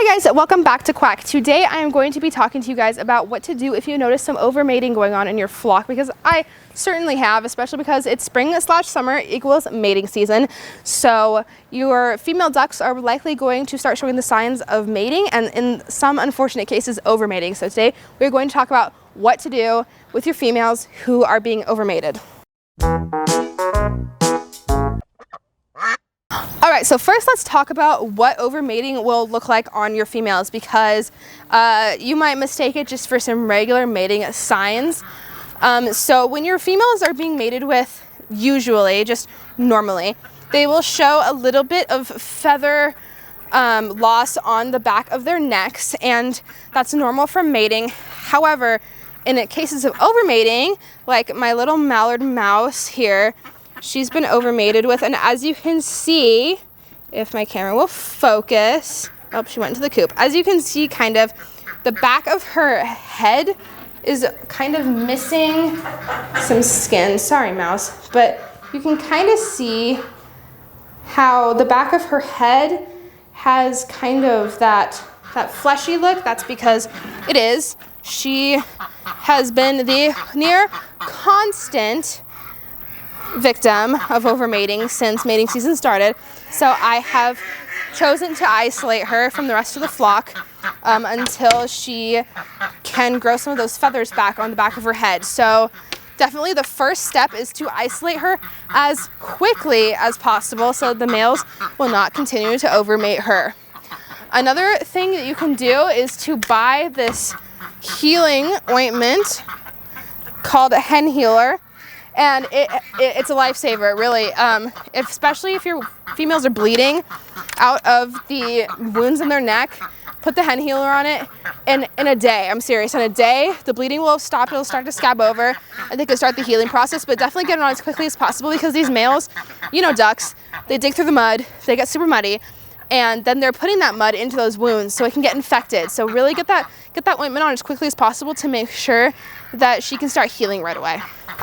Hi guys, welcome back to Quack. Today I am going to be talking to you guys about what to do if you notice some overmating going on in your flock, because I certainly have, especially because it's spring/summer equals mating season. So your female ducks are likely going to start showing the signs of mating and in some unfortunate cases overmating. So today we're going to talk about what to do with your females who are being overmated. All right, so first let's talk about what overmating will look like on your females, because you might mistake it just for some regular mating signs. So when your females are being mated with, usually, just normally, they will show a little bit of feather loss on the back of their necks, and that's normal from mating. However, in cases of overmating, like my little mallard mouse here, she's been overmated with, and as you can see, if my camera will focus, oh, she went into the coop. As you can see, kind of, the back of her head is kind of missing some skin. Sorry, mouse, but you can kind of see how the back of her head has kind of that fleshy look. That's because it is. She has been the near constant victim of overmating since mating season started. So I have chosen to isolate her from the rest of the flock until she can grow some of those feathers back on the back of her head. So definitely the first step is to isolate her as quickly as possible so the males will not continue to overmate her. Another thing that you can do is to buy this healing ointment called a hen healer. And it's a lifesaver, really, especially if your females are bleeding out of the wounds in their neck. Put the hen healer on it, and in a day, I'm serious, in a day, the bleeding will have stopped, it'll start to scab over, and they can start the healing process, but definitely get it on as quickly as possible, because these males, you know ducks, they dig through the mud, they get super muddy, and then they're putting that mud into those wounds so it can get infected. So really get that ointment on as quickly as possible to make sure that she can start healing right away.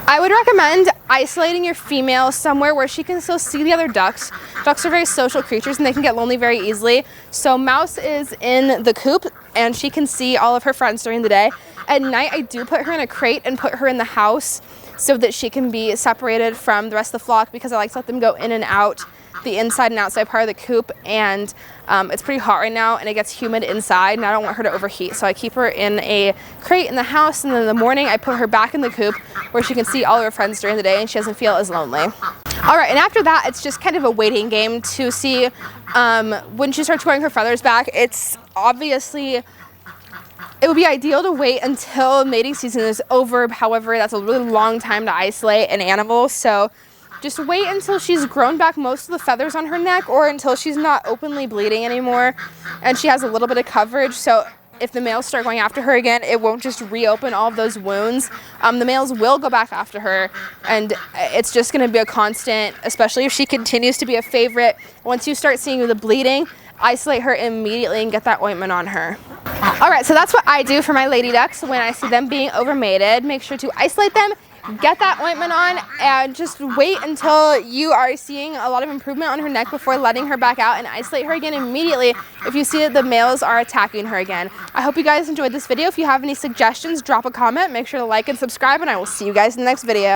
I would recommend isolating your female somewhere where she can still see the other ducks. Ducks are very social creatures and they can get lonely very easily. So Mouse is in the coop and she can see all of her friends during the day. At night, I do put her in a crate and put her in the house so that she can be separated from the rest of the flock, because I like to let them go in and out the inside and outside part of the coop, and it's pretty hot right now and it gets humid inside and I don't want her to overheat, so I keep her in a crate in the house, and then in the morning I put her back in the coop where she can see all of her friends during the day and she doesn't feel as lonely. All right, and after that it's just kind of a waiting game to see when she starts growing her feathers back. It's obviously, it would be ideal to wait until mating season is over. However, that's a really long time to isolate an animal, so just wait until she's grown back most of the feathers on her neck, or until she's not openly bleeding anymore and she has a little bit of coverage. So if the males start going after her again, it won't just reopen all of those wounds. The males will go back after her, and it's just going to be a constant, especially if she continues to be a favorite. Once you start seeing the bleeding, isolate her immediately and get that ointment on her. All right, so that's what I do for my lady ducks when I see them being overmated. Make sure to isolate them, get that ointment on, and just wait until you are seeing a lot of improvement on her neck before letting her back out, and isolate her again immediately if you see that the males are attacking her again. I hope you guys enjoyed this video. If you have any suggestions, drop a comment. Make sure to like and subscribe, and I will see you guys in the next video.